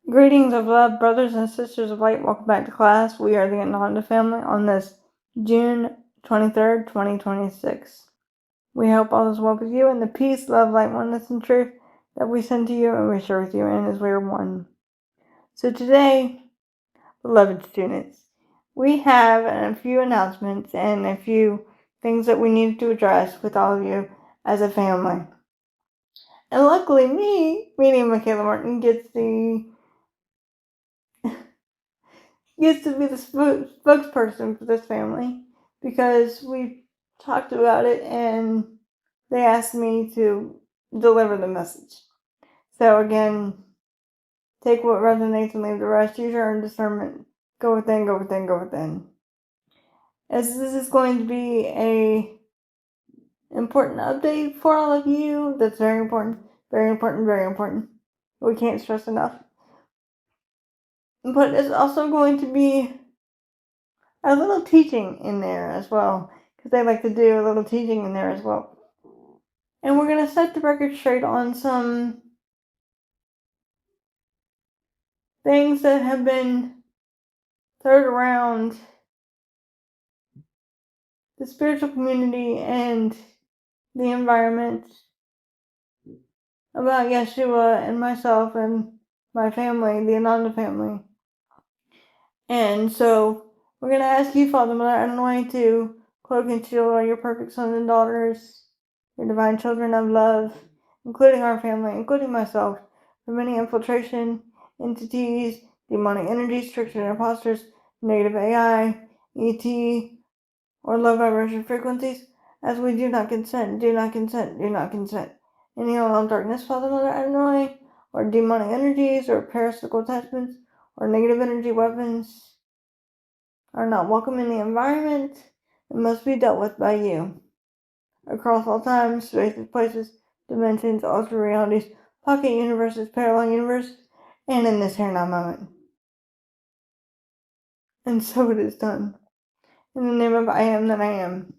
Greetings of love, brothers and sisters of light. Welcome back to class. We are the Ananda family on this June 23rd, 2026. We hope all is well with you and the peace, love, light, oneness, and truth that we send to you and we share with you and as we are one. So today, beloved students, we have a few announcements and a few things that we need to address with all of you as a family. And luckily me, meaning Mikala Martin, gets to be the spokesperson for this family because we talked about it and they asked me to deliver the message. So again, take what resonates and leave the rest. Use your own discernment. Go within, go within, go within. As this is going to be a important update for all of you, that's very important, very important, very important. We can't stress enough. But it's also going to be a little teaching in there as well, because they like to do a little teaching in there as well. And we're going to set the record straight on some things that have been thrown around the spiritual community and the environment about Yeshua and myself and my family, the Ananda family. And so we're going to ask you, Father, Mother, Adonai, to cloak and shield all your perfect sons and daughters, your divine children of love, including our family, including myself, from any infiltration, entities, demonic energies, tricksters and imposters, negative AI, ET, or low vibration frequencies, as we do not consent, do not consent, do not consent. Any unknown darkness, Father, Mother, Adonai, or demonic energies, or parasitical attachments, or negative energy weapons are not welcome in the environment and must be dealt with by you. Across all times, spaces, places, dimensions, alternate realities, pocket universes, parallel universes, and in this here now moment. And so it is done. In the name of I am that I am.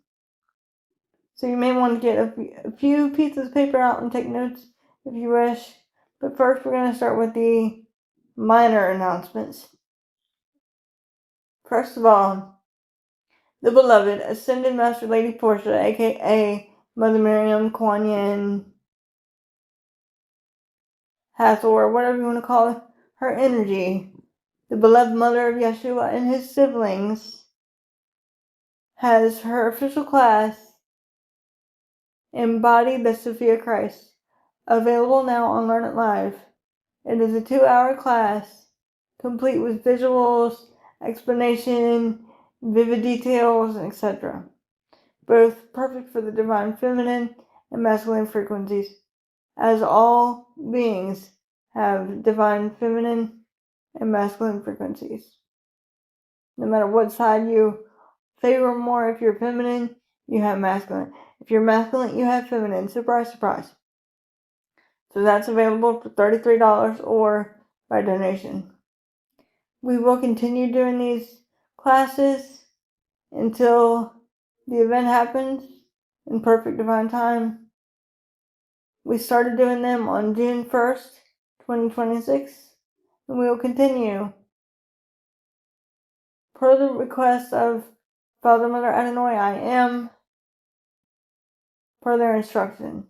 So you may want to get a few pieces of paper out and take notes if you wish. But first we're going to start with the minor announcements. First of all, the beloved Ascended Master Lady Portia, aka Mother Miriam, Kuan Yin, Hathor, whatever you want to call it, her energy, the beloved mother of Yeshua and his siblings, has her official class, Embody the Sophia Christ, available now on Learn It Live. It is a 2-hour class, complete with visuals, explanation, vivid details, etc. Both perfect for the divine feminine and masculine frequencies, as all beings have divine feminine and masculine frequencies. No matter what side you favor more, if you're feminine, you have masculine. If you're masculine, you have feminine. Surprise, surprise. So that's available for $33 or by donation. We will continue doing these classes until the event happens in perfect divine time. We started doing them on June 1st, 2026, and we will continue per the request of Father, Mother, Adonai, I am, per their instruction.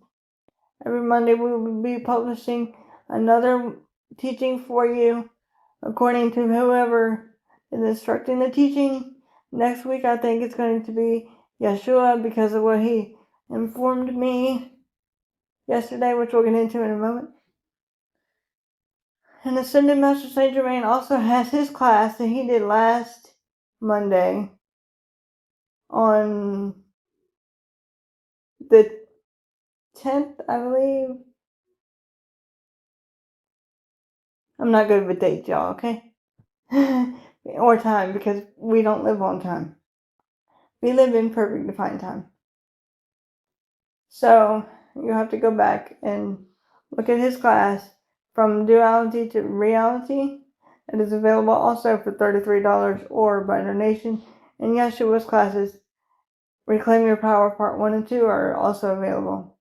Every Monday we will be publishing another teaching for you according to whoever is instructing the teaching. Next week I think it's going to be Yeshua because of what he informed me yesterday, which we'll get into in a moment. And Ascended Master Saint Germain also has his class that he did last Monday on the 10th, I believe. I'm not good with dates, y'all, okay? Or time, because we don't live on time. We live in perfect defined time. So you have to go back and look at his class, From Duality to Reality. It is available also for $33 or by donation. And Yeshua's classes, Reclaim Your Power Part 1 and 2, are also available.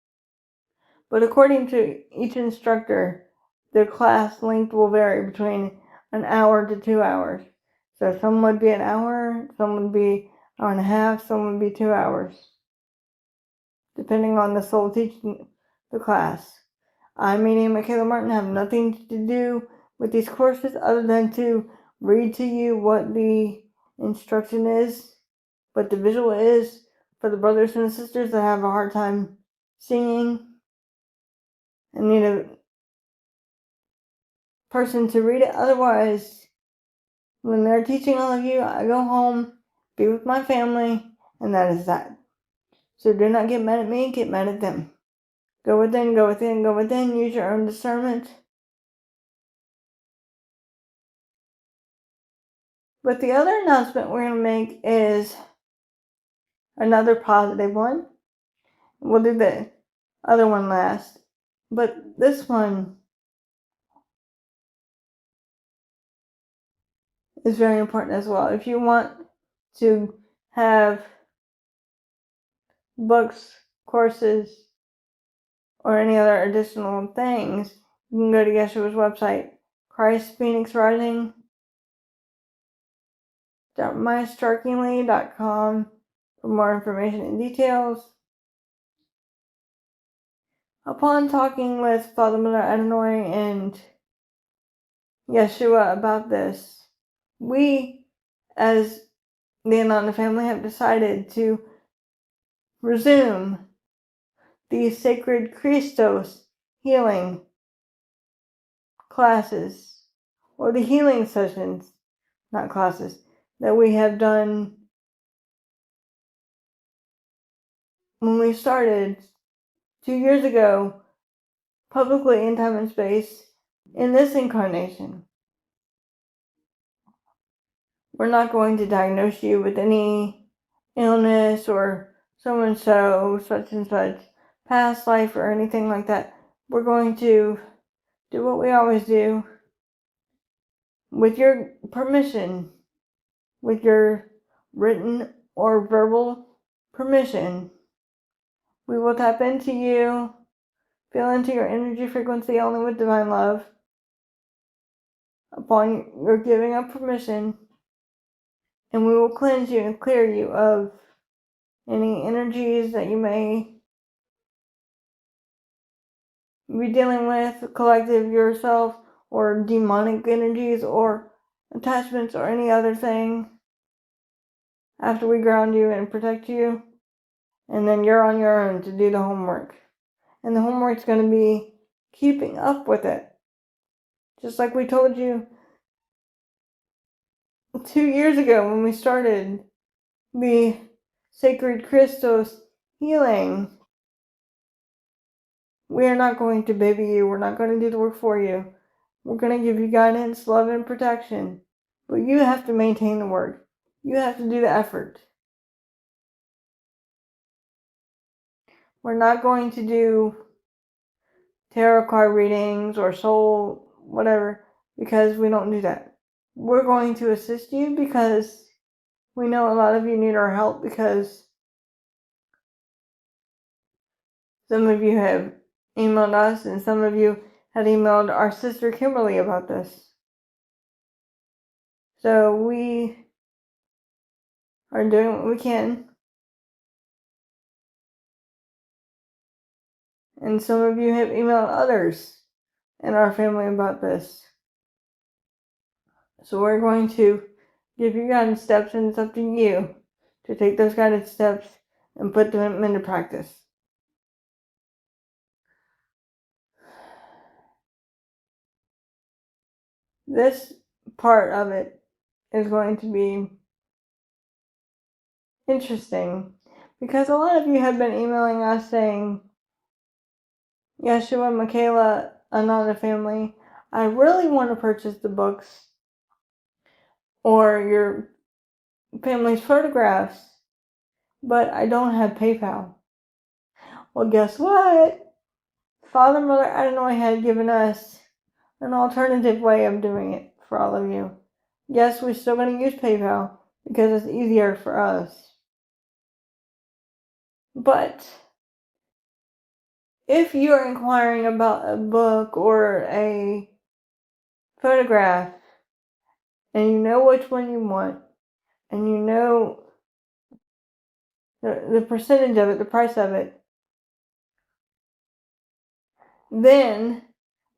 But according to each instructor, the class length will vary between an hour to 2 hours. So some would be an hour, some would be an hour and a half, some would be 2 hours, depending on the soul teaching the class. I, meaning Mikala Martin, have nothing to do with these courses other than to read to you what the instruction is, what the visual is for the brothers and sisters that have a hard time seeing and need a person to read it. Otherwise, when they're teaching all of you, I go home, be with my family, and that is that. So do not get mad at me, get mad at them. Go within, go within, go within, use your own discernment. But the other announcement we're going to make is another positive one. We'll do the other one last. But this one is very important as well. If you want to have books, courses, or any other additional things, you can go to Yeshua's website, christphoenixrising.mystrikingly.com for more information and details. Upon talking with Father Miller Adonai and Yeshua about this, we, as the Ananda family, have decided to resume the sacred Christos healing classes, or the healing sessions, not classes, that we have done when we started 2 years ago, publicly in time and space, in this incarnation. We're not going to diagnose you with any illness or so and so, such and such, past life or anything like that. We're going to do what we always do, with your permission, with your written or verbal permission. We will tap into you, feel into your energy frequency only with divine love. Upon your giving of permission, and we will cleanse you and clear you of any energies that you may be dealing with, collective yourself, or demonic energies, or attachments, or any other thing, after we ground you and protect you. And then you're on your own to do the homework. And the homework's going to be keeping up with it. Just like we told you 2 years ago when we started the Sacred Christos healing. We are not going to baby you. We're not going to do the work for you. We're going to give you guidance, love, and protection. But you have to maintain the work. You have to do the effort. We're not going to do tarot card readings or soul whatever, because we don't do that. We're going to assist you because we know a lot of you need our help, because some of you have emailed us and some of you had emailed our sister Kimberly about this. So we are doing what we can. And some of you have emailed others in our family about this. So we're going to give you guidance steps, and it's up to you to take those guidance steps and put them into practice. This part of it is going to be interesting because a lot of you have been emailing us saying, Yeshua, Mikala, Ananda family, I really want to purchase the books or your family's photographs, but I don't have PayPal. Well, guess what? Father Mother Adonai had given us an alternative way of doing it for all of you. Yes, we're still going to use PayPal because it's easier for us. But if you are inquiring about a book or a photograph and you know which one you want and you know the percentage of it, the price of it, then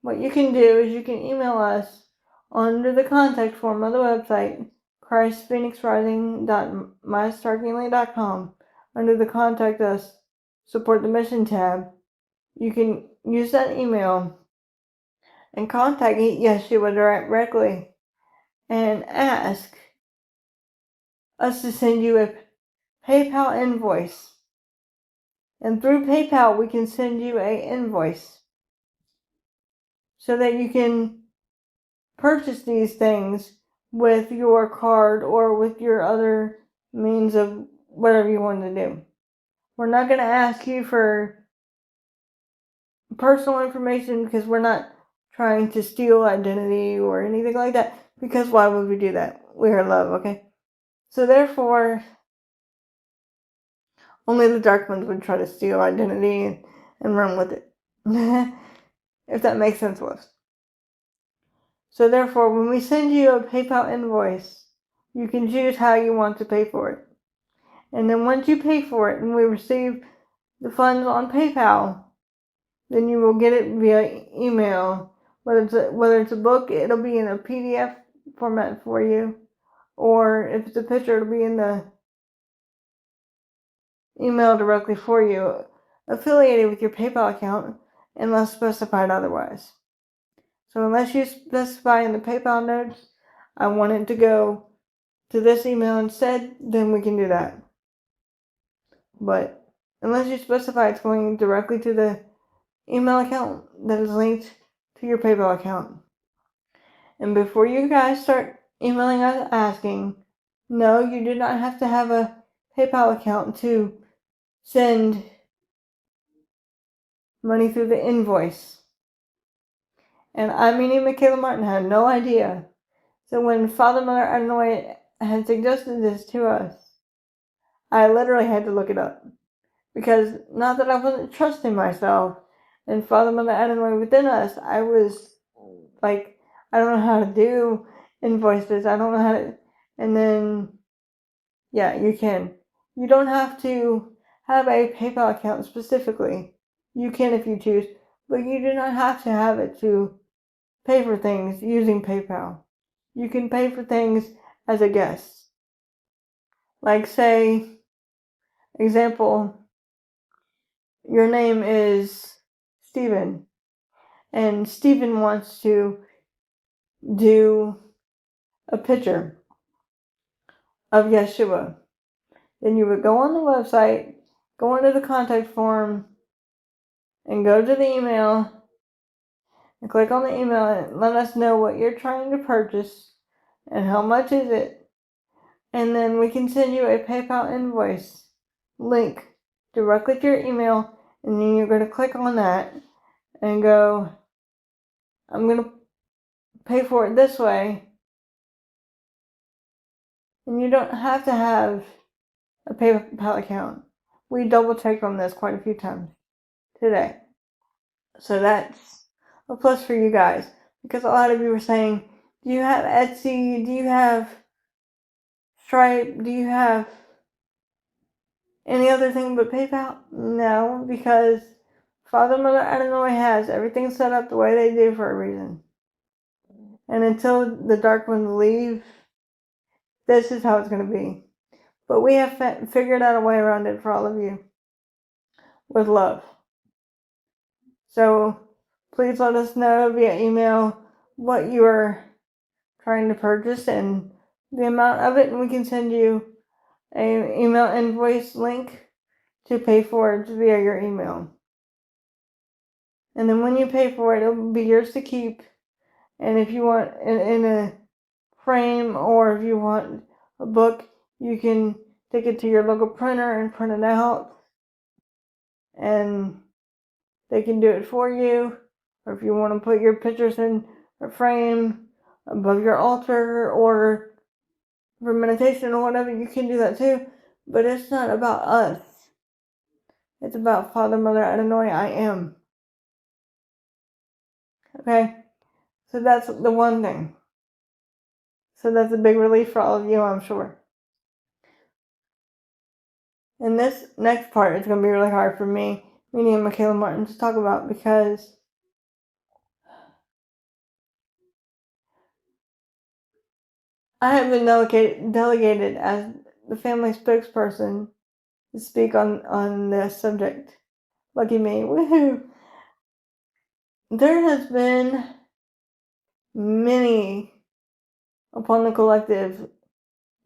what you can do is you can email us under the contact form on the website, christphoenixrising.mystarkingly.com. Under the contact us, support the mission tab, you can use that email and contact Yeshua directly and ask us to send you a PayPal invoice. And through PayPal, we can send you an invoice so that you can purchase these things with your card or with your other means of whatever you want to do. We're not going to ask you for personal information because we're not trying to steal identity or anything like that, because why would we do that? We are love, okay? So therefore, only the dark ones would try to steal identity and run with it. If that makes sense, Liz. So therefore, when we send you a PayPal invoice, you can choose how you want to pay for it. And then once you pay for it and we receive the funds on PayPal, then you will get it via email. Whether it's a book, it'll be in a PDF format for you. Or if it's a picture, it'll be in the email directly for you, affiliated with your PayPal account, unless specified otherwise. So unless you specify in the PayPal notes, I want it to go to this email instead, then we can do that. But unless you specify it's going directly to the email account that is linked to your PayPal account. And before you guys start emailing us asking, no, you do not have to have a PayPal account to send money through the invoice. And I, meaning Mikala Martin, had no idea. So when Father Mother Adonai had suggested this to us, I literally had to look it up. Because not that I wasn't trusting myself and Father Mother Adonai within us, I was like, I don't know how to do invoices. I don't know how to. And then, yeah, you can. You don't have to have a PayPal account specifically. You can if you choose, but you do not have to have it to pay for things using PayPal. You can pay for things as a guest. Like, say, example, your name is Stephen, and Stephen wants to do a picture of Yeshua. Then you would go on the website, go into the contact form, and go to the email, and click on the email and let us know what you're trying to purchase and how much is it. And then we can send you a PayPal invoice link directly to your email, and then you're going to click on that and go, I'm going to pay for it this way. And you don't have to have a PayPal account. We double checked on this quite a few times today. So that's a plus for you guys. Because a lot of you were saying, do you have Etsy? Do you have Stripe? Do you have any other thing but PayPal? No, because Father, Mother, Adonai has everything set up the way they do for a reason. And until the dark ones leave, this is how it's going to be. But we have figured out a way around it for all of you with love. So please let us know via email what you are trying to purchase and the amount of it, and we can send you an email invoice link to pay for it via your email. And then when you pay for it, it'll be yours to keep. And if you want in a frame, or if you want a book, you can take it to your local printer and print it out, and they can do it for you. Or if you want to put your pictures in a frame above your altar or for meditation or whatever, you can do that too. But it's not about us. It's about Father, Mother, Adonai, I am. Okay? So that's the one thing. So that's a big relief for all of you, I'm sure. And this next part is going to be really hard for me and Mikala Martin to talk about, because I have been delegated as the family spokesperson to speak on this subject. Lucky me. Woohoo! There has been many upon the collective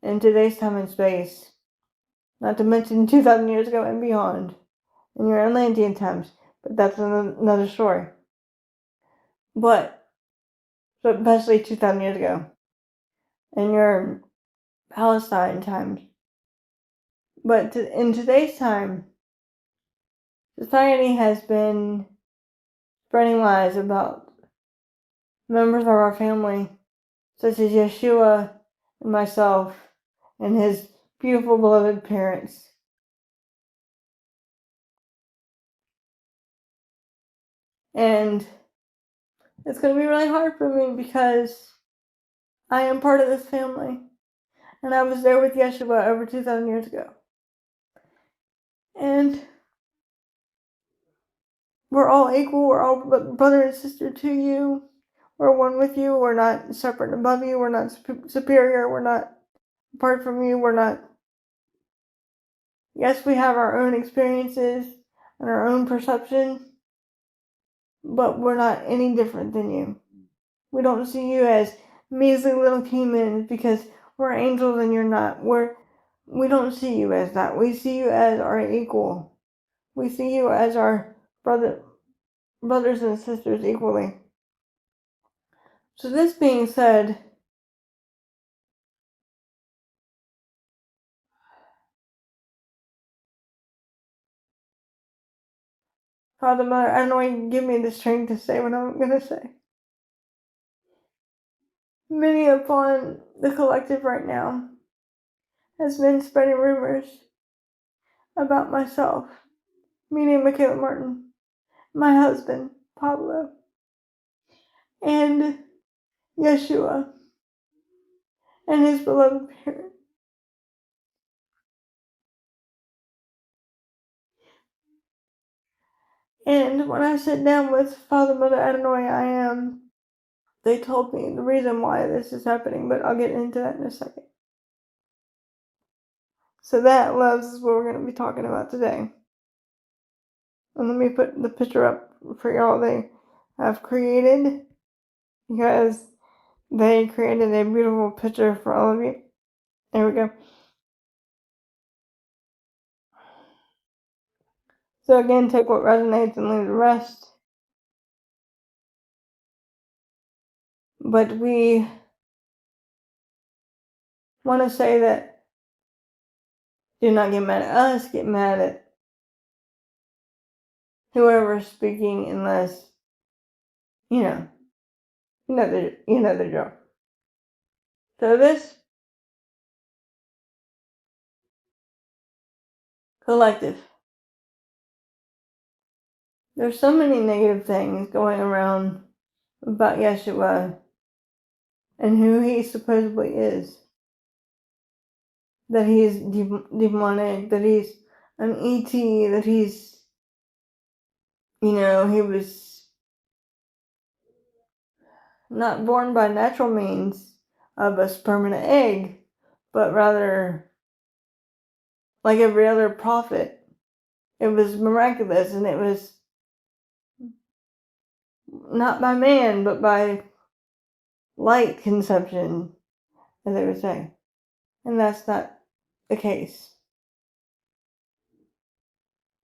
in today's time and space, not to mention 2,000 years ago and beyond, in your Atlantean times, but that's another story. But especially 2,000 years ago, in your Palestine times. But in today's time, society has been spreading lies about members of our family, such as Yeshua and myself and his beautiful beloved parents. And it's going to be really hard for me because I am part of this family. And I was there with Yeshua over 2,000 years ago. And we're all equal. We're all brother and sister to you. We're one with you. We're not separate and above you. We're not superior. We're not apart from you. We're not. Yes, we have our own experiences and our own perception, but we're not any different than you. We don't see you as measly little humans because we're angels and you're not. We don't see you as that. We see you as our equal. We see you as our brothers and sisters equally. So this being said, Father, Mother, I don't know why you give me the strength to say what I'm going to say. Many upon the collective right now has been spreading rumors about myself, meaning Mikala Martin, my husband, Pablo, and Yeshua, and his beloved parent. And when I sat down with Father, Mother, I don't know why I am, they told me the reason why this is happening, but I'll get into that in a second. So that, loves, is what we're going to be talking about today. And let me put the picture up for y'all they have created, because they created a beautiful picture for all of you. There we go. So again, take what resonates and leave the rest. But we want to say that do not get mad at us, get mad at whoever's speaking, unless you know the drill. So this collective, there's so many negative things going around about Yeshua and who he supposedly is. That he's demonic, that he's an ET, that he's, he was not born by natural means of a sperm and an egg, but rather like every other prophet. It was miraculous, and it was not by man, but by light conception, as they would say. And that's not the case.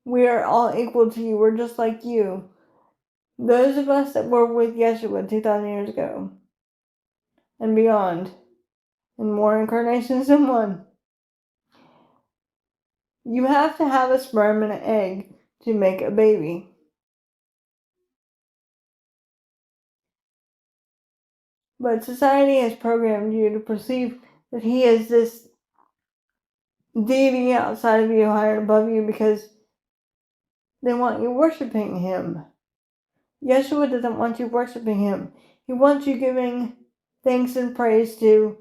We are all equal to you. We're just like you. Those of us that were with Yeshua 2,000 years ago and beyond, and more incarnations than one. You have to have a sperm and an egg to make a baby. But society has programmed you to perceive that he is this deity outside of you, higher and above you, because they want you worshiping him. Yeshua doesn't want you worshiping him. He wants you giving thanks and praise to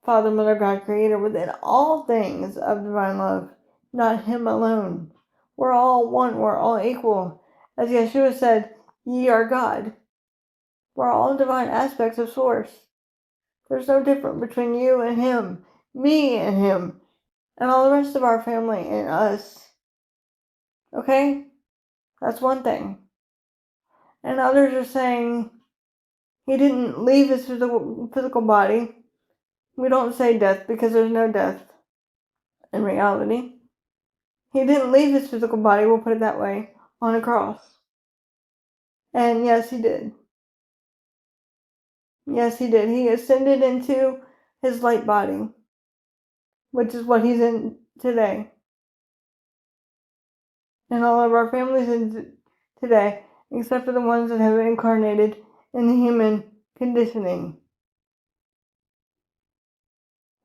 Father, Mother, God, Creator, within all things of divine love, not him alone. We're all one, we're all equal. As Yeshua said, ye are God. We're all divine aspects of Source. There's no difference between you and him, me and him, and all the rest of our family and us. Okay? That's one thing. And others are saying he didn't leave his physical body. We don't say death because there's no death in reality. He didn't leave his physical body, we'll put it that way, on a cross. And yes, he did. Yes, he did. He ascended into his light body, which is what he's in today. And all of our families in today, except for the ones that have incarnated in the human conditioning.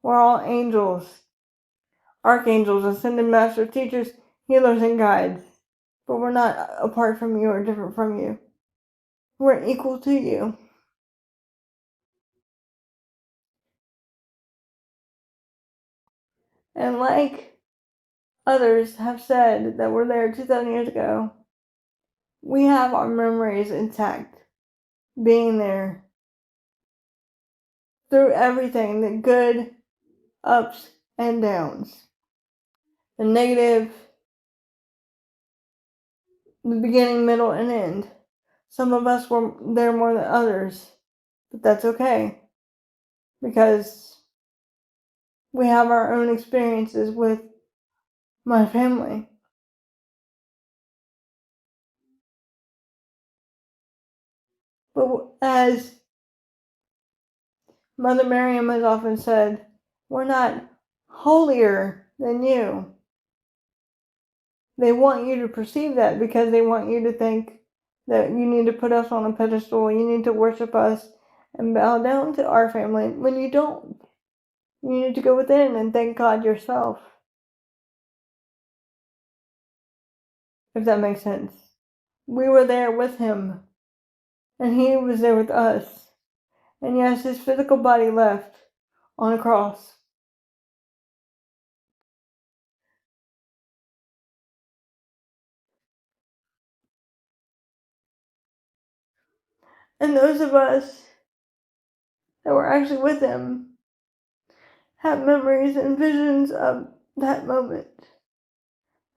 We're all angels, archangels, ascended masters, teachers, healers, and guides. But we're not apart from you or different from you. We're equal to you. And like others have said that were there 2,000 years ago, we have our memories intact, being there through everything, the good ups and downs, the negative, the beginning, middle, and end. Some of us were there more than others, but that's okay, because we have our own experiences with my family. But as Mother Miriam has often said, we're not holier than you. They want you to perceive that because they want you to think that you need to put us on a pedestal, you need to worship us and bow down to our family, when you don't. You need to go within and thank God yourself. If that makes sense. We were there with him, and he was there with us. And yes, his physical body left on a cross. And those of us that were actually with him have memories and visions of that moment,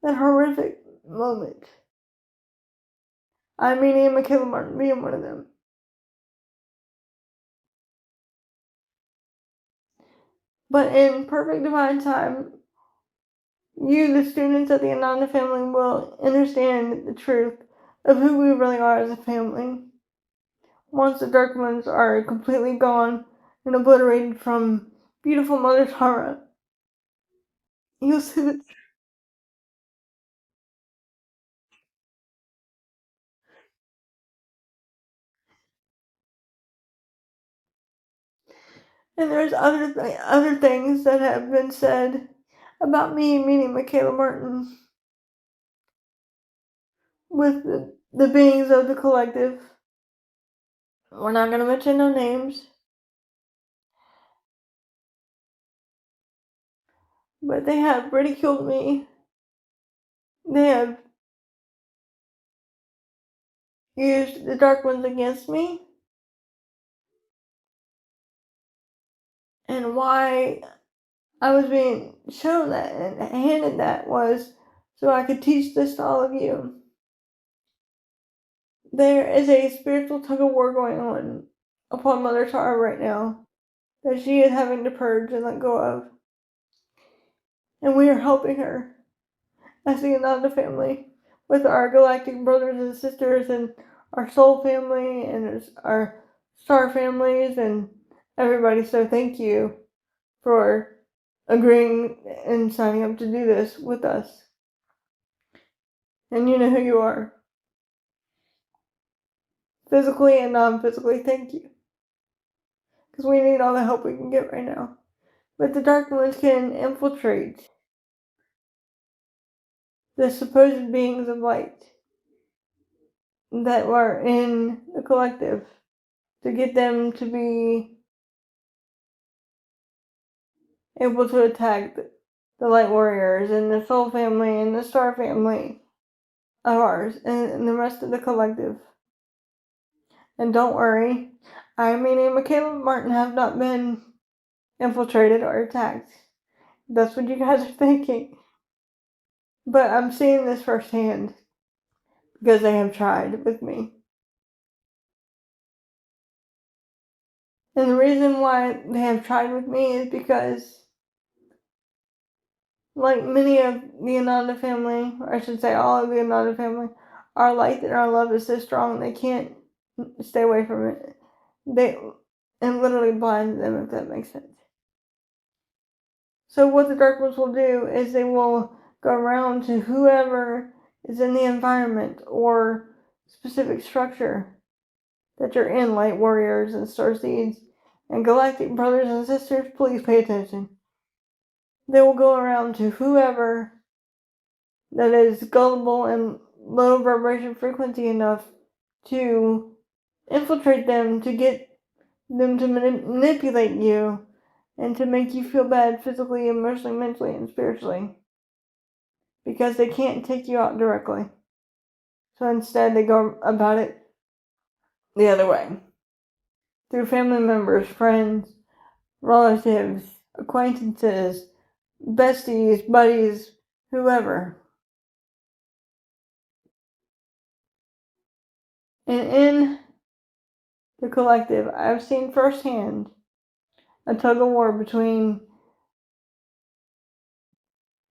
that horrific moment. I mean, and Mikala Martin being one of them. But in perfect divine time, you, the students of the Ananda family, will understand the truth of who we really are as a family. Once the dark ones are completely gone and obliterated from beautiful Mother Tara, you'll see the truth. And there's other things that have been said about me meeting Mikala Martin with the beings of the collective. We're not going to mention no names, but they have ridiculed me. They have used the dark ones against me. And why I was being shown that and handed that was so I could teach this to all of you. There is a spiritual tug of war going on upon Mother Tara right now that she is having to purge and let go of. And we are helping her as the Ananda family with our galactic brothers and sisters and our soul family and our star families and everybody. So thank you for agreeing and signing up to do this with us. And you know who you are. Physically and non-physically, thank you. Because we need all the help we can get right now. But the dark ones can infiltrate the supposed beings of light. that are in the collective to get them to be able to attack the Light Warriors and the Soul family and the Star family of ours and the rest of the collective. And don't worry, I and Mikala Martin have not been infiltrated or attacked. That's what you guys are thinking. But I'm seeing this firsthand because they have tried with me. And the reason why they have tried with me is because, like many of the Ananda family, or I should say all of the Ananda family, our light and our love is so strong they can't stay away from it. It literally blinds them, if that makes sense. So what the dark ones will do is they will go around to whoever is in the environment or specific structure that you're in, Light Warriors and Starseeds and Galactic Brothers and Sisters. Please pay attention. They will go around to whoever that is gullible and low vibration frequency enough to infiltrate them, to get them to manipulate you and to make you feel bad physically, emotionally, mentally, and spiritually. Because they can't take you out directly. So instead, they go about it the other way. Through family members, friends, relatives, acquaintances, besties, buddies, whoever. And in the collective, I've seen firsthand a tug of war between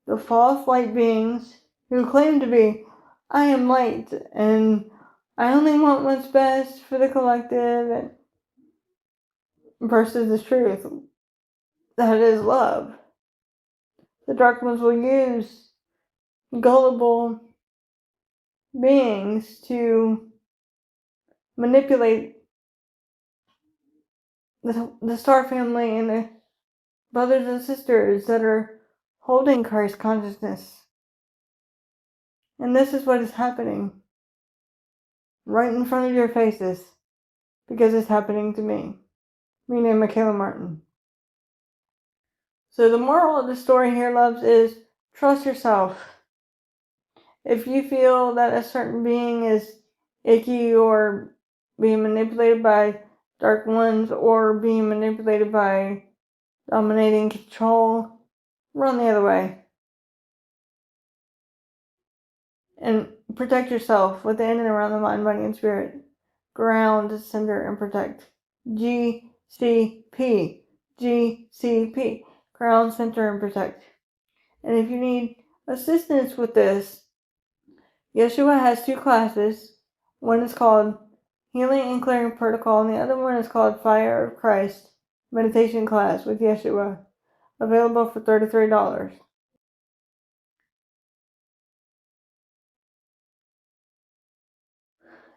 the false light beings who claim to be, I am light and I only want what's best for the collective, versus the truth that is love. The dark ones will use gullible beings to manipulate the Star family and the brothers and sisters that are holding Christ consciousness. And this is what is happening right in front of your faces, because it's happening to me. Me named Mikala Martin. So the moral of the story here, loves, is trust yourself. If you feel that a certain being is icky or being manipulated by dark ones or being manipulated by dominating control, run the other way. And protect yourself within and around the mind, body, and spirit. Ground, center, and protect. GCP. GCP. Ground, center, and protect. And if you need assistance with this, Yeshua has 2 classes. One is called Healing and Clearing Protocol, and the other one is called Fire of Christ Meditation Class with Yeshua. Available for $33.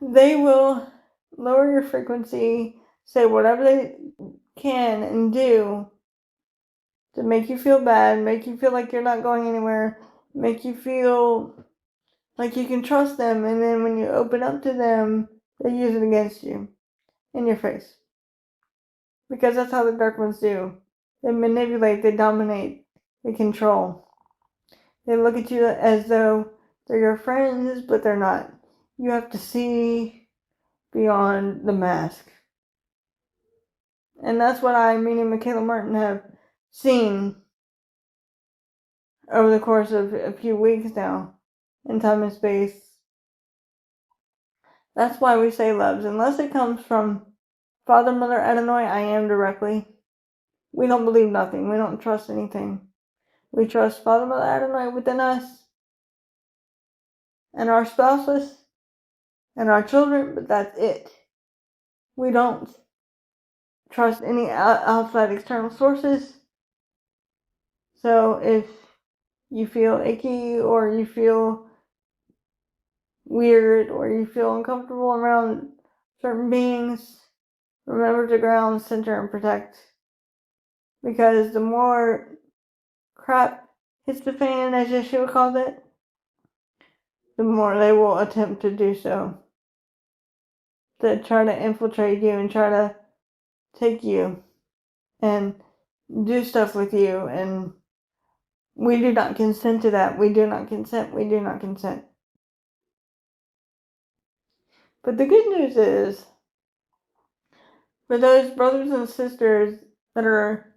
They will lower your frequency, say whatever they can and do to make you feel bad, make you feel like you're not going anywhere, make you feel like you can trust them, and then when you open up to them, they use it against you, in your face. Because that's how the dark ones do. They manipulate, they dominate, they control. They look at you as though they're your friends, but they're not. You have to see beyond the mask. And that's what I, meaning Mikala Martin, have seen over the course of a few weeks now, in time and space. That's why we say, loves, unless it comes from Father, Mother, Adonai, I am directly, we don't believe nothing. We don't trust anything. We trust Father, Mother, Adonai within us, and our spouses, and our children, but that's it. We don't trust any outside external sources. So if you feel icky or you feel weird or you feel uncomfortable around certain beings, remember to ground, center, and protect. Because the more crap hits the fan, as Yeshua called it, the more they will attempt to do so. that try to infiltrate you and try to take you and do stuff with you, and we do not consent to that. We do not consent. We do not consent. But the good news is, for those brothers and sisters that are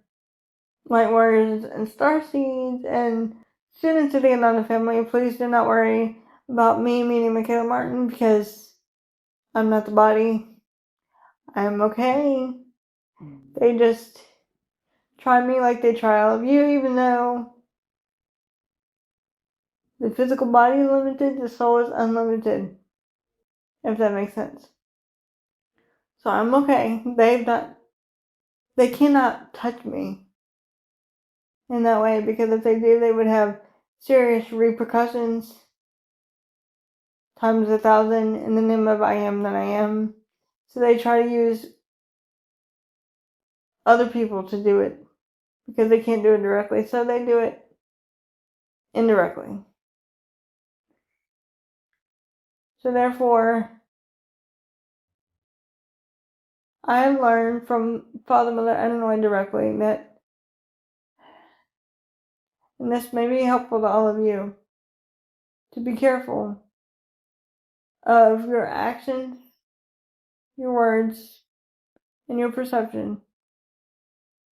light warriors and starseeds and students of the Ananda family, please do not worry about me meeting Mikala Martin, because I'm not the body. I'm okay. They just try me like they try all of you, even though the physical body is limited, the soul is unlimited, if that makes sense. So I'm okay. They cannot touch me in that way, because if they do, they would have serious repercussions times 1,000 in the name of I am that I am. So they try to use other people to do it, because they can't do it directly, so they do it indirectly. So therefore, I have learned from Father Mother Adonai directly that, and this may be helpful to all of you, to be careful of your actions, your words, and your perception,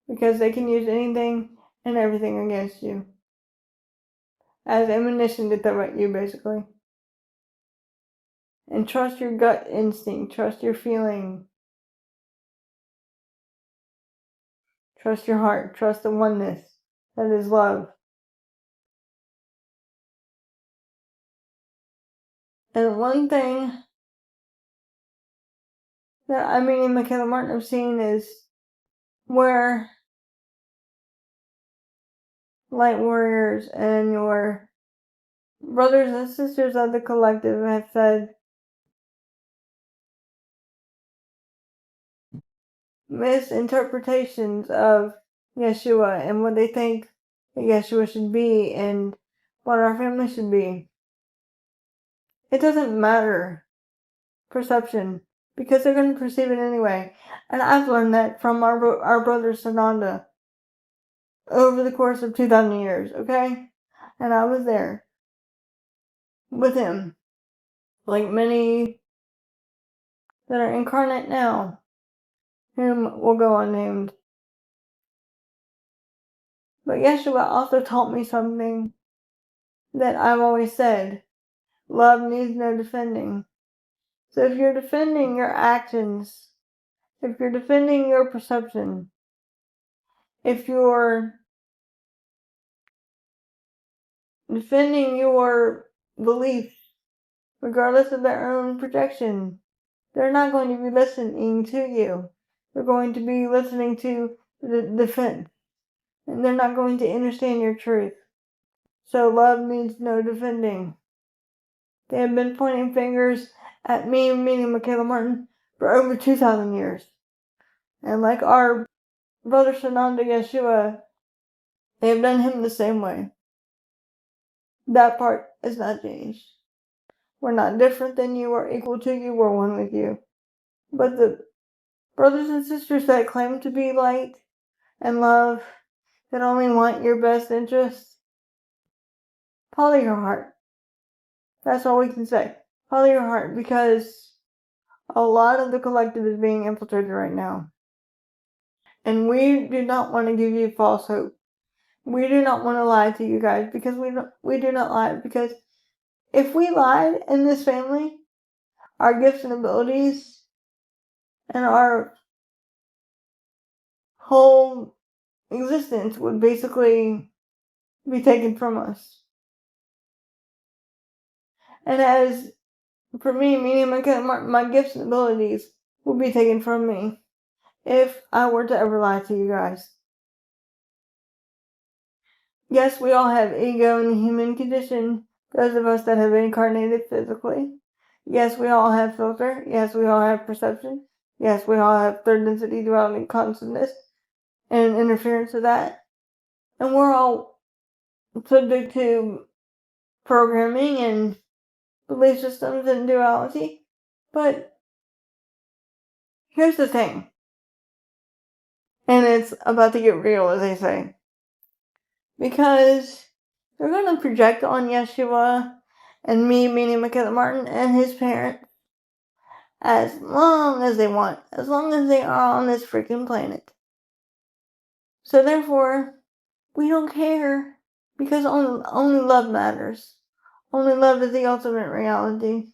because they can use anything and everything against you as ammunition to throw at you, basically. And trust your gut instinct, trust your feeling, trust your heart, trust the oneness that is love. And one thing that I mean in Mikala Martin have seen is where light warriors and your brothers and sisters of the collective have said misinterpretations of Yeshua and what they think that Yeshua should be and what our family should be. It doesn't matter perception, because they're going to perceive it anyway. And I've learned that from our brother Sananda over the course of 2,000 years, okay? And I was there with him, like many that are incarnate now, whom will go unnamed. But Yeshua also taught me something that I've always said: love needs no defending. So if you're defending your actions, if you're defending your perception, if you're defending your beliefs, regardless of their own projection, they're not going to be listening to you. They're going to be listening to the defense, and they're not going to understand your truth. So love needs no defending. They have been pointing fingers at me, meaning Mikala Martin, for over 2,000 years. And like our brother Sananda Yeshua, they have done him the same way. That part is not changed. We're not different than you or equal to you. We're one with you. But the brothers and sisters that claim to be light and love, that only want your best interests, follow your heart. That's all we can say. Follow your heart, because a lot of the collective is being infiltrated right now. And we do not want to give you false hope. We do not want to lie to you guys, because we do not lie. Because if we lied in this family, our gifts and abilities and our whole existence would basically be taken from us. And as for me, meaning my gifts and abilities would be taken from me if I were to ever lie to you guys. Yes, we all have ego in the human condition, those of us that have incarnated physically. Yes, we all have filter. Yes, we all have perception. Yes, we all have third density duality consciousness and interference of that. And we're all subject to programming and belief systems and duality. But Here's the thing, and it's about to get real, as they say, because they're going to project on Yeshua and me, meaning Mikala Martin, and his parents, as long as they want, as long as they are on this freaking planet. So therefore, we don't care, because only love matters. Only love is the ultimate reality.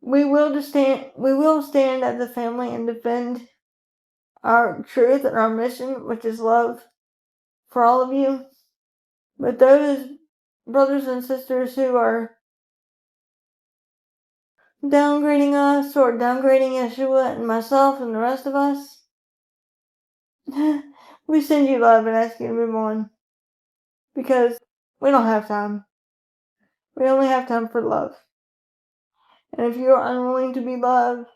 We will stand as a family and defend our truth and our mission, which is love for all of you. But those brothers and sisters who are downgrading us or downgrading Yeshua and myself and the rest of us, we send you love and ask you to move on. Because we don't have time. We only have time for love. And if you are unwilling to be loved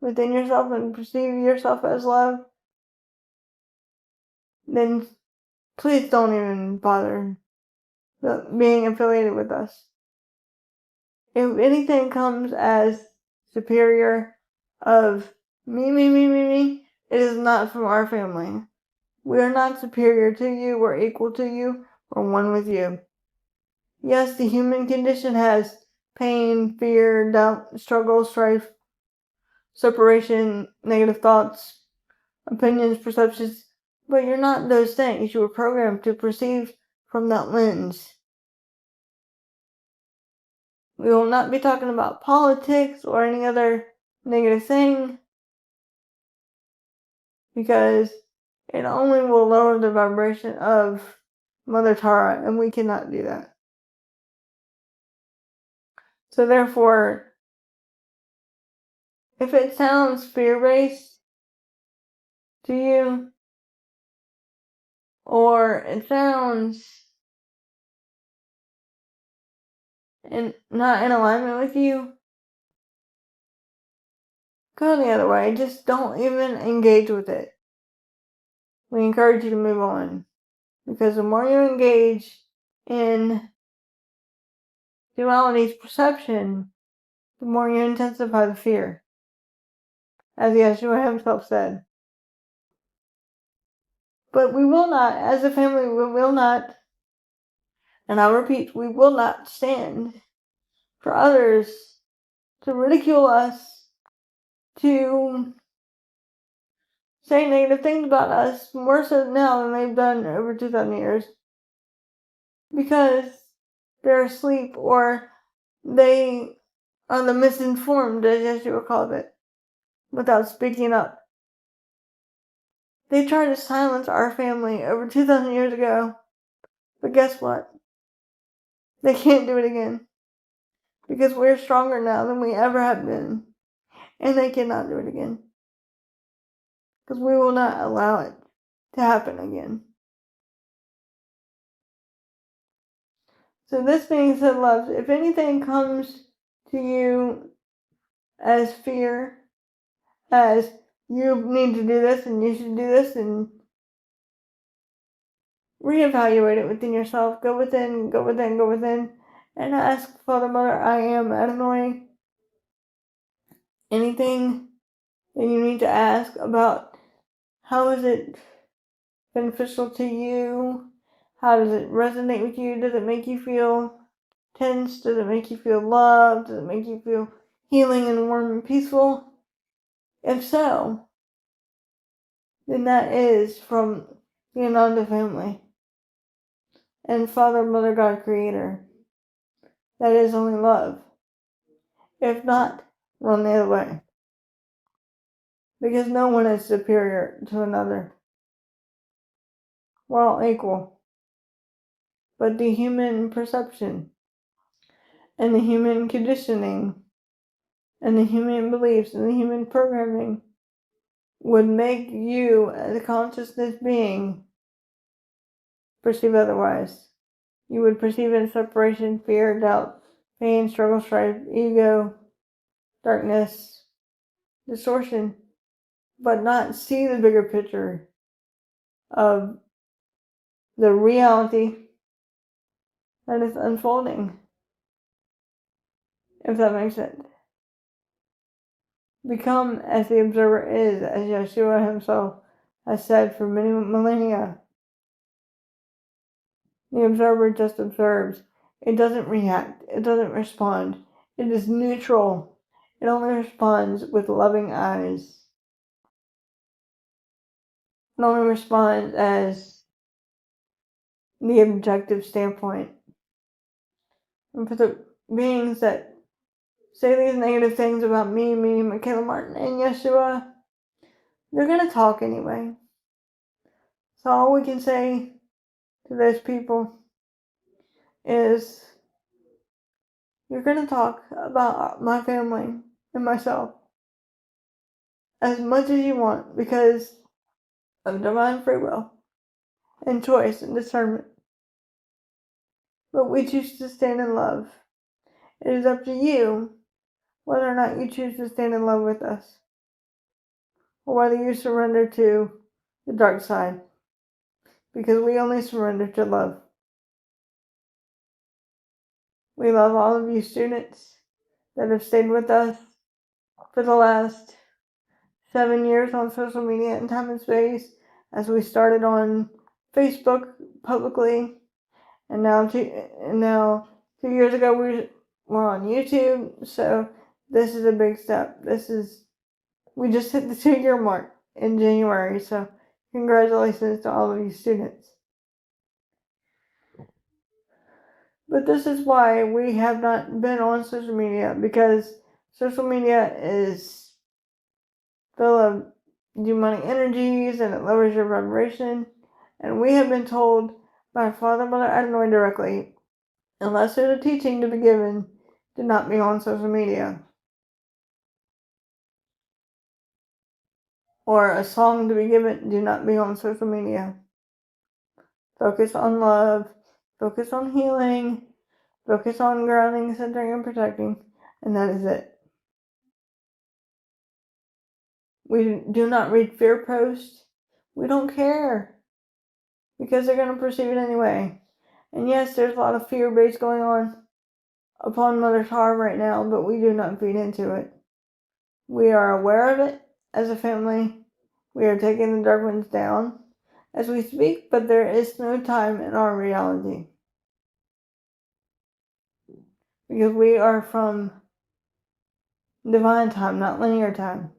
within yourself and perceive yourself as love, then please don't even bother being affiliated with us. If anything comes as superior of me, it is not from our family. We are not superior to you. We're equal to you. We're one with you. Yes, the human condition has pain, fear, doubt, struggle, strife, separation, negative thoughts, opinions, perceptions, but you're not those things. You were programmed to perceive from that lens. We will not be talking about politics or any other negative thing, because it only will lower the vibration of Mother Tara, and we cannot do that. So therefore, if it sounds fear-based to you, or it sounds not in alignment with you, go the other way. Just don't even engage with it. We encourage you to move on. Because the more you engage in duality's perception, the more you intensify the fear. As Yeshua himself said. But we will not, as a family, we will not, and I repeat, we will not stand for others to ridicule us, to say negative things about us, more so now than they've done over 2,000 years, because they're asleep or they are the misinformed, as Yeshua called it, without speaking up. They tried to silence our family over 2,000 years ago, but guess what? They can't do it again, because we're stronger now than we ever have been, and they cannot do it again, because we will not allow it to happen again. So this being said, loves, if anything comes to you as fear, as you need to do this and you should do this, and reevaluate it within yourself. Go within, and ask Father, Mother, I am Adonai. Anything that you need to ask about how is it beneficial to you? How does it resonate with you? Does it make you feel tense? Does it make you feel loved? Does it make you feel healing and warm and peaceful? If so, then that is from the Ananda family and Father, Mother, God, Creator. That is only love. If not, run the other way. Because no one is superior to another. We're all equal. But the human perception and the human conditioning and the human beliefs and the human programming would make you, as a consciousness being, perceive otherwise. You would perceive in separation, fear, doubt, pain, struggle, strife, ego, darkness, distortion, but not see the bigger picture of the reality that is unfolding, if that makes sense. Become as the observer is, as Yeshua himself has said for many millennia. The observer just observes. It doesn't react. It doesn't respond. It is neutral. It only responds with loving eyes. It only responds as the objective standpoint. And for the beings that say these negative things about me, meaning Mikala Martin and Yeshua, they're going to talk anyway. So all we can say to those people is, you're going to talk about my family and myself as much as you want, because of divine free will and choice and discernment. But we choose to stand in love. It is up to you whether or not you choose to stand in love with us, or whether you surrender to the dark side, because we only surrender to love. We love all of you students that have stayed with us for the last 7 years on social media and time and space, as we started on Facebook publicly, and now 2 years ago we were on YouTube. So this is a big step. We just hit the 2-year mark in January, so congratulations to all of you students. But this is why we have not been on social media, because social media is full of demonic energies and it lowers your vibration. And we have been told by Father, Mother, Adonai directly, unless there's a teaching to be given, do not be on social media. Or a song to be given, do not be on social media. Focus on love, focus on healing, focus on grounding, centering, and protecting, and that is it. We do not read fear posts. We don't care, because they're going to perceive it anyway. And yes, there's a lot of fear-based going on upon Mother's heart right now, but we do not feed into it. We are aware of it as a family. We are taking the dark ones down as we speak, but there is no time in our reality, because we are from divine time, not linear time.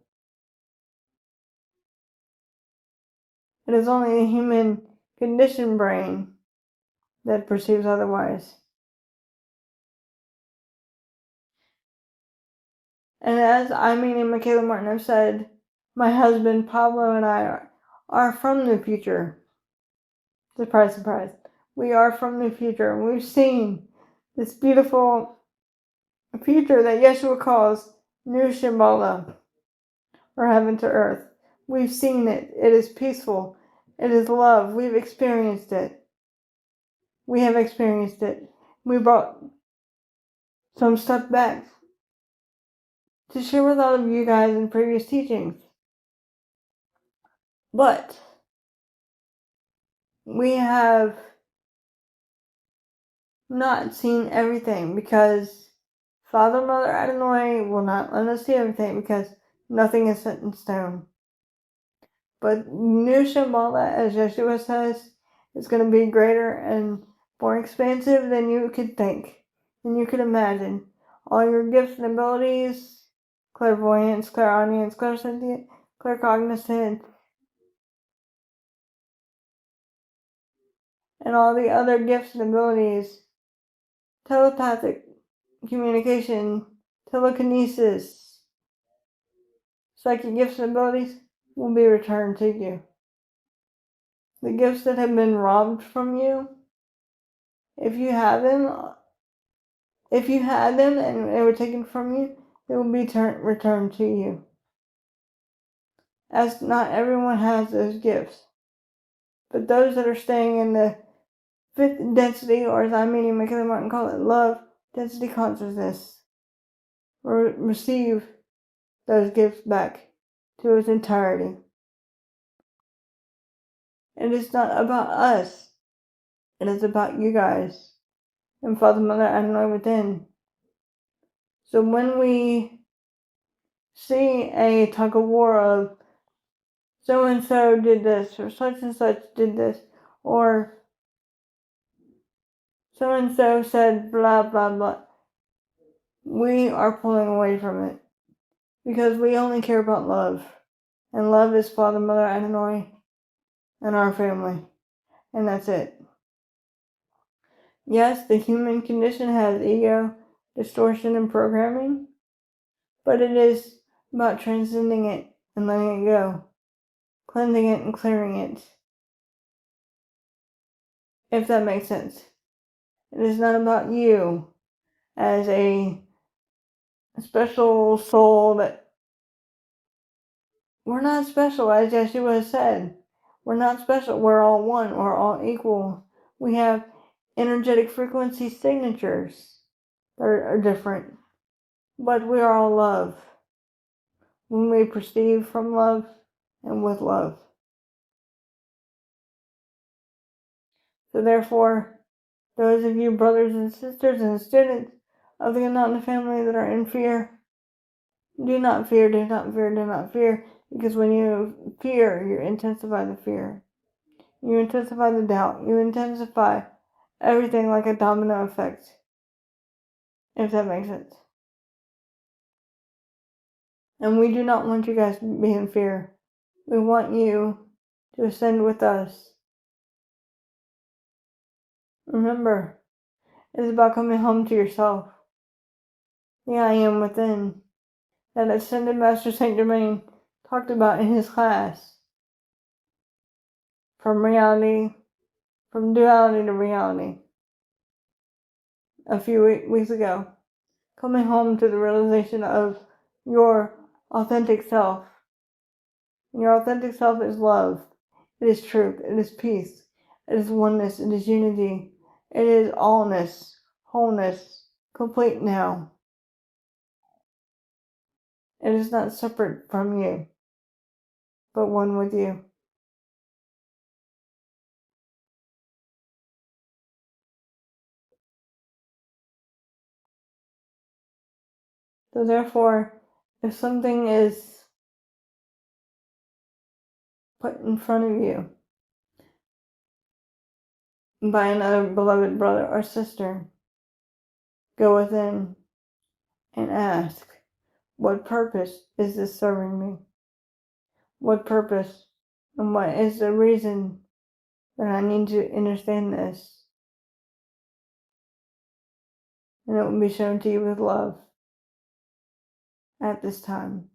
It is only the human conditioned brain that perceives otherwise. And as I, meaning Mikala Martin, have said, my husband Pablo and I are from the future. Surprise, surprise. We are from the future, and we've seen this beautiful future that Yeshua calls New Shambhala, or heaven to earth. We've seen it. It is peaceful. It is love. We've experienced it. We have experienced it. We brought some stuff back to share with all of you guys in previous teachings. But we have not seen everything, because Father, Mother, Adonai will not let us see everything, because nothing is set in stone. But New Shambhala, as Yeshua says, is going to be greater and more expansive than you could think, than you could imagine. All your gifts and abilities, clairvoyance, clairaudience, clairsentient, claircognizance, and all the other gifts and abilities, telepathic communication, telekinesis, psychic gifts and abilities, will be returned to you. The gifts that have been robbed from you, if you had them and they were taken from you, they will be returned to you. As not everyone has those gifts, but those that are staying in the fifth density, or as I, meaning Mikala Martin, call it love density consciousness, will receive those gifts back to its entirety. It is not about us. It is about you guys and Father, Mother, Adonai within. So when we see a tug of war of so and so did this, or such and such did this, or so and so said blah blah blah. We are pulling away from it because we only care about love. And love is Father, Mother, Adonai, and our family. And that's it. Yes, the human condition has ego, distortion, and programming, but it is about transcending it and letting it go, cleansing it and clearing it, if that makes sense. It is not about you as a special soul that we're not special, as Yeshua has said. We're not special. We're all one. We're all equal. We have energetic frequency signatures that are different, but we are all love when we perceive from love and with love. So therefore, those of you brothers and sisters and students of the Ananda family that are in fear, do not fear, do not fear, do not fear, because when you fear, you intensify the fear. You intensify the doubt. You intensify everything like a domino effect, if that makes sense. And we do not want you guys to be in fear. We want you to ascend with us. Remember, it is about coming home to yourself. The I am within, that Ascended Master Saint Germain talked about in his class. From duality to reality. A few weeks ago. Coming home to the realization of your authentic self. Your authentic self is love. It is truth. It is peace. It is oneness. It is unity. It is allness, wholeness, complete now. It is not separate from you, but one with you. So therefore, if something is put in front of you by another beloved brother or sister, go within and ask, what purpose is this serving me? What purpose and what is the reason that I need to understand this? And it will be shown to you with love at this time.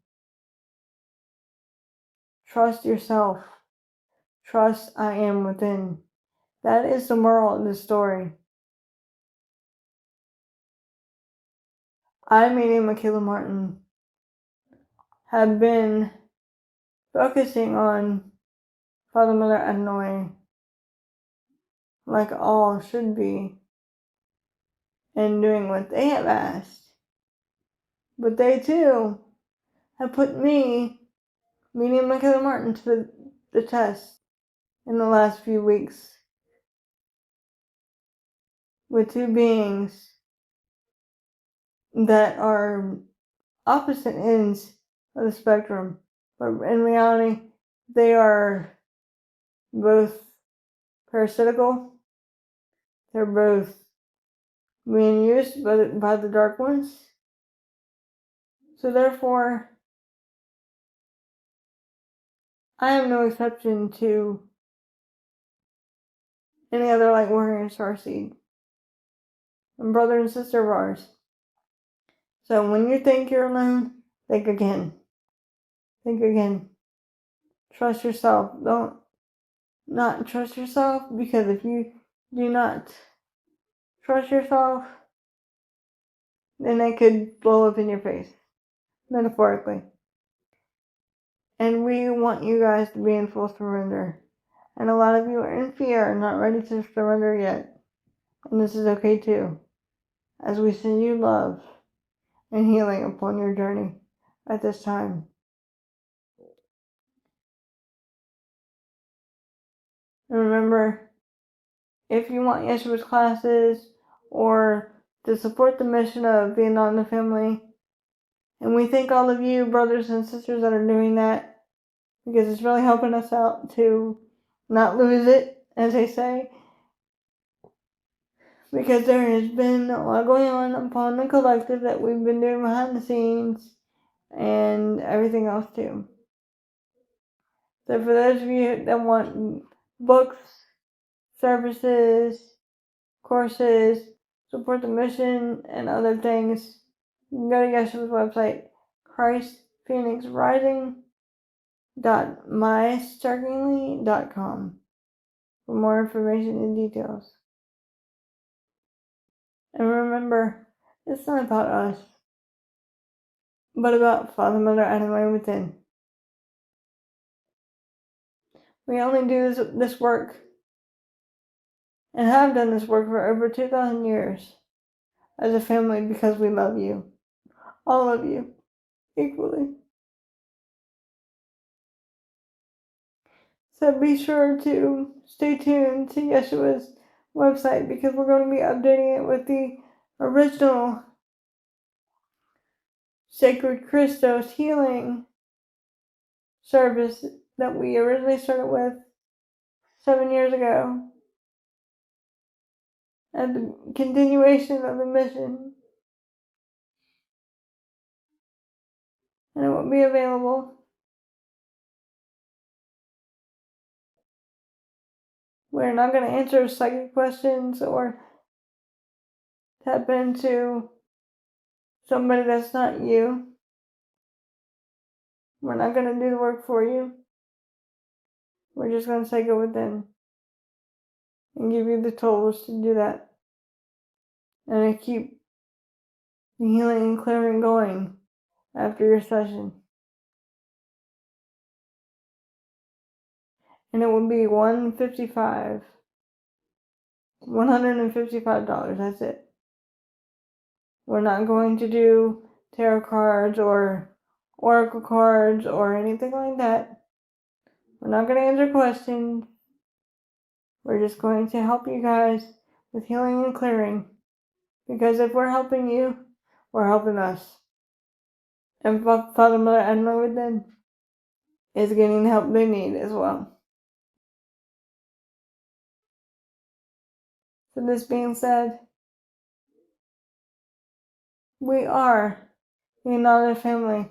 Trust yourself. Trust I am within. That is the moral of the story. I, meaning Mikala Martin, have been focusing on Father, Mother, Adonai, like all should be, and doing what they have asked. But they too have put me, meaning Mikala Martin, to the test in the last few weeks with two beings that are opposite ends of the spectrum, but in reality, they are both parasitical. They're both being used by the dark ones. So therefore, I am no exception to any other light warrior starseed, and brother and sister of ours. So when you think you're alone, think again. Think again. Trust yourself. Don't not trust yourself, because if you do not trust yourself, then it could blow up in your face, metaphorically. And we want you guys to be in full surrender. And a lot of you are in fear and not ready to surrender yet. And this is okay too, as we send you love and healing upon your journey at this time. And remember, if you want Yeshua's classes or to support the mission of being on the family, And we thank all of you brothers and sisters that are doing that, because it's really helping us out to not lose it, as they say, because there has been a lot going on upon the collective that we've been doing behind the scenes and everything else too. So for those of you that want books, services, courses, support the mission, and other things, you can go to Yeshua's website, christphoenixrising.mystarkingly.com for more information and details. And remember, it's not about us, but about Father, Mother, Adonai within. We only do this work and have done this work for over 2,000 years as a family because we love you. All of you, equally. So be sure to stay tuned to Yeshua's website, because we're going to be updating it with the original Sacred Christos healing service that we originally started with 7 years ago, and the continuation of the mission. And it will be available. We're not going to answer psychic questions or tap into somebody that's not you. We're not going to do the work for you. We're just going to say go within and give you the tools to do that. And to keep the healing and clearing going after your session. And it will be $155. That's it. We're not going to do tarot cards or oracle cards or anything like that. We're not going to answer questions. We're just going to help you guys with healing and clearing. Because if we're helping you, we're helping us. And Father, Mother, Adonai within is getting the help they need as well. So this being said, we are the Ananda family,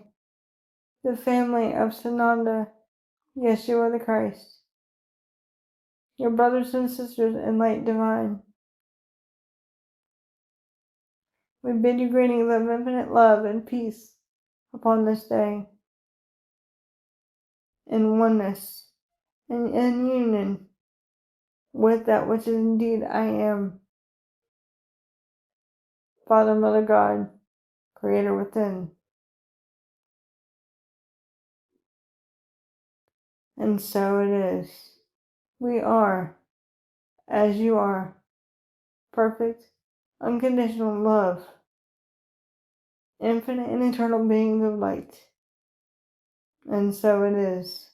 the family of Sananda, Yeshua the Christ, your brothers and sisters in light divine. We bid you greetings of infinite love and peace upon this day, in oneness and in union with that which is indeed I am, Father, Mother, God, Creator within. And so it is. We are, as you are, perfect, unconditional love, infinite and eternal beings of light. And so it is.